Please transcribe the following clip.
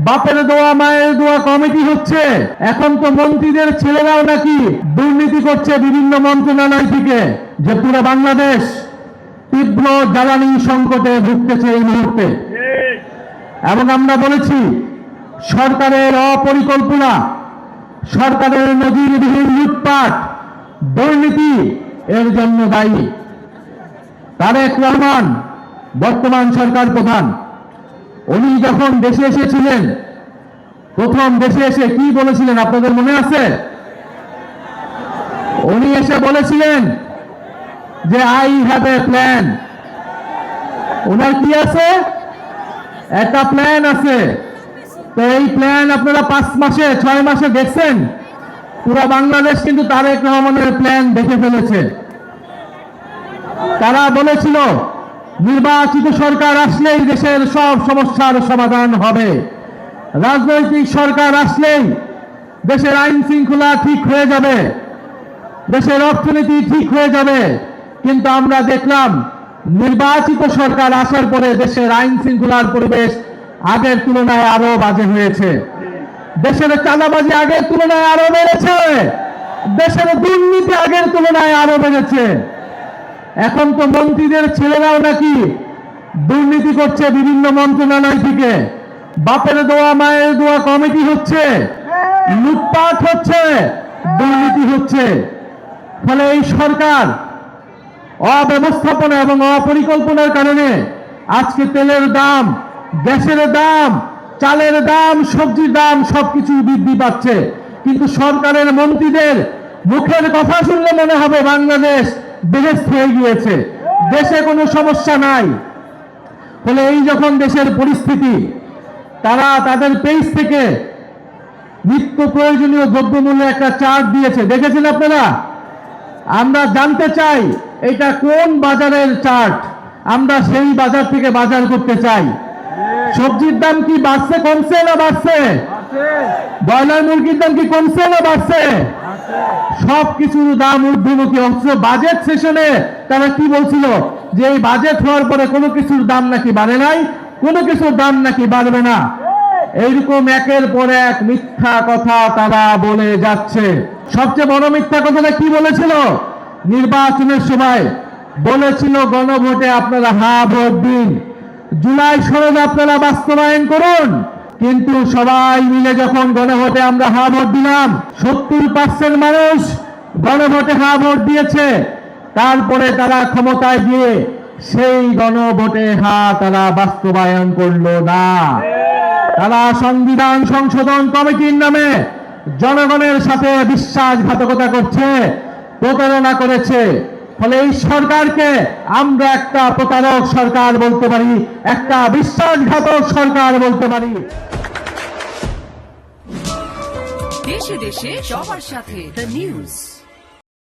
বাপের দোয়া মায়ের দোয়া কমিটি হচ্ছে। এখন তো মন্ত্রীদের ছেলেরাও নাকি দুর্নীতি করছে বিভিন্ন মন্ত্রণালয় থেকে, যে পুরো বাংলাদেশ তীব্র জ্বালানি সংকটে ভুগতেছে এই মুহূর্তে। এবং আমরা বলেছি সরকারের অপরিকল্পনা, সরকারের নজিরবিহীন লুটপাট, দুর্নীতি এর জন্য দায়ী। তারেক রহমান বর্তমান সরকার প্রধান, উনি যখন দেশে এসেছিলেন, প্রথম দেশে এসে কি বলেছিলেন আপনাদের মনে আছে? উনি এসে বলেছিলেন যে আই হ্যাভ এ প্ল্যান। ওনার কি আছে? একটা প্ল্যান আছে। তো এই প্ল্যান আপনারা 5 মাসে 6 মাসে দেখছেন? পুরো বাংলাদেশ কিন্তু তারেক রহমানের প্ল্যান দেখে ফেলেছে। তারা বলেছিল নির্বাচিত সরকার আসলেই দেশের সব সমস্যার সমাধান হবে, রাজনৈতিক সরকার আসলেই দেশের আইন শৃঙ্খলা ঠিক হয়ে যাবে, দেশের অর্থনীতি ঠিক হয়ে যাবে। কিন্তু আমরা দেখলাম নির্বাচিত সরকার আসার পরে দেশের আইন শৃঙ্খলার পরিবেশ আগের তুলনায় আরো বাজে হয়েছে, দেশের চাঁদাবাজি আগের তুলনায় আরো বেড়েছে, দেশের দুর্নীতি আগের তুলনায় আরো বেড়েছে। এখন তো মন্ত্রীদের ছেলেরাও নাকি দুর্নীতি করছে বিভিন্ন মন্ত্রণালয় থেকে, বাপের দোয়া মায়ের দোয়া কমিটি হচ্ছে, লুটপাট হচ্ছে, দুর্নীতি হচ্ছে। ফলে এই সরকার অব্যবস্থাপনা এবং অপরিকল্পনার কারণে আজকে তেলের দাম, গ্যাসের দাম, চালের দাম, সবজির দাম সবকিছু বৃদ্ধি পাচ্ছে। কিন্তু সরকারের মন্ত্রীদের মুখের কথা শুনলে মনে হবে বাংলাদেশ বেহেশত হয়ে গিয়েছে, দেশে কোনো সমস্যা নাই। ফলে এই যখন দেশের পরিস্থিতি, তারা তাদের পেজ থেকে নিত্য প্রয়োজনীয় দ্রব্যমূল্যের একটা চার্ট দিয়েছে, দেখেছেন আপনারা? আমরা জানতে চাই এটা কোন বাজারের চার্ট, আমরা সেই বাজার থেকে বাজার করতে চাই। সবজির দাম কি বাড়ছে, কমছে না বাড়ছে? ব্রয়লার মুরগির দাম কি কমছে না বাড়ছে? সবকিছুর দাম ঊর্ধ্বমুখী। অথচ বাজেট সেশনে তারা কি বলছিল যে এই বাজেট হওয়ার পরে কোনো কিছুর দাম নাকি বাড়ে নাই, কোনো কিছুর দাম নাকি বাড়বে না। এইরকম একের পর এক মিথ্যা কথা তারা বলে যাচ্ছে। সবচেয়ে বড় মিথ্যা কথাটা কি বলেছিল? নির্বাচনের সময় বলেছিল গণভোটে আপনারা হ্যাঁ ভোট দিন, জুলাই সনদ আপনারা বাস্তবায়ন করুন। কিন্তু সবাই মিলে যখন গণভোটে আমরা হ্যাঁ ভোট দিলাম, 70% মানুষ গণভোটে হ্যাঁ ভোট দিয়েছে। তারপরে তারা ক্ষমতায় গিয়ে সেই গণভোটে হ্যাঁ তারা বাস্তবায়ন করলো না। তারা সংবিধান সংশোধন কমিটির নামে জনগণের সাথে বিশ্বাসঘাতকতা করছে, প্রতারণা করেছে। ফলে এই সরকারকে আমরা একটা প্রতারক সরকার বলতে পারি, একটা বিশ্বাসঘাতক সরকার বলতে পারি। দেশে দেশে সবার সাথে দ্য নিউজ।